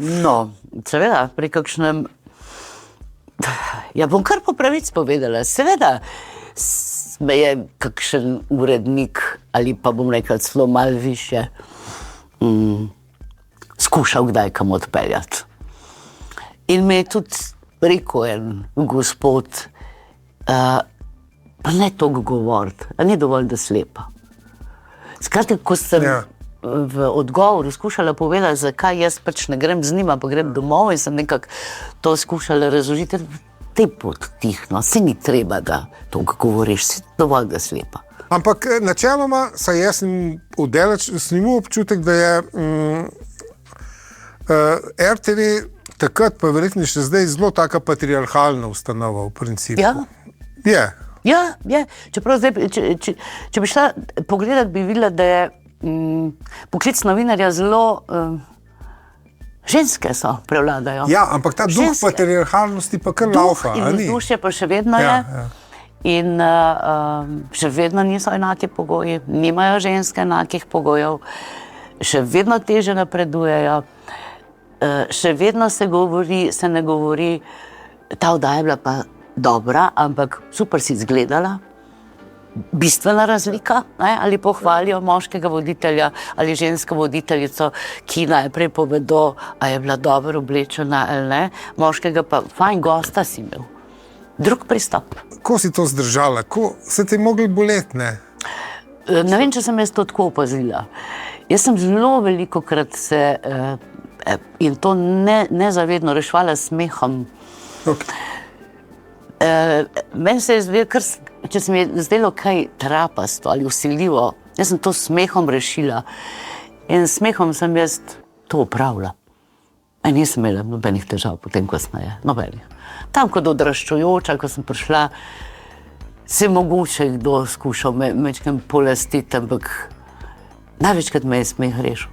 No, seveda, pri kakšnem, ja bom kar po pravici povedala, seveda me je kakšen urednik ali pa bom rekla celo malo više skušal kdaj kam odpeljati. In me je tudi rekel en gospod, pa ne toliko govoriti, a ni dovolj, da slepa. Skratka, ko sem v odgovoru skušala povedati, zakaj jaz pač ne grem z njima, pa grem domov in sem nekako to skušala razložiti, te podtihno, se ni treba, da toliko govoriš, se dovolj, da slepa. Ampak načeloma, saj jaz sem imel občutek, da je RTV takrat, pa verjetno še zdaj, zelo taka patriarhalna ustanova v principu. Ja. Je. Ja, je. Čeprav zdaj, če bi šla pogledati, bi videla, da je poklic novinarja zelo, ženske so, prevladajo. Ja, ampak ta duh patriarhalnosti pa kar laufa, a ni? Duh in vzdušje pa še vedno je. In še vedno niso enaki pogoji, nimajo ženske enakih pogojev, še vedno teže napredujejo, še vedno se ne govori, ta oddaja je bila pa dobra, ampak super si izgledala, bistvena razlika, ne? Ali pohvalijo moškega voditelja ali žensko voditeljico, ki najprej povedo, a je bila dobro oblečena ali ne, moškega pa fajn gosta si imel. Drug pristop. Ko si to zdržala? Ko se ti mogli boleti, ne? Ne vem, če sem jaz to tako opazila. Jaz sem zelo velikokrat se, in to nezavedno reševala s smehom. Okay. Meni se je zdelo, če se mi je zdelo kaj trapasto ali vsiljivo, jaz sem to s smehom rešila. In s smehom sem jaz to opravila. Nisem imela nobenih težav potem kasneje, nobenih. Tam kot odraščujoča, ko sem prišla, se je mogoče kdo skušal me majčkeno polastiti, ampak največkrat me je smeh rešil.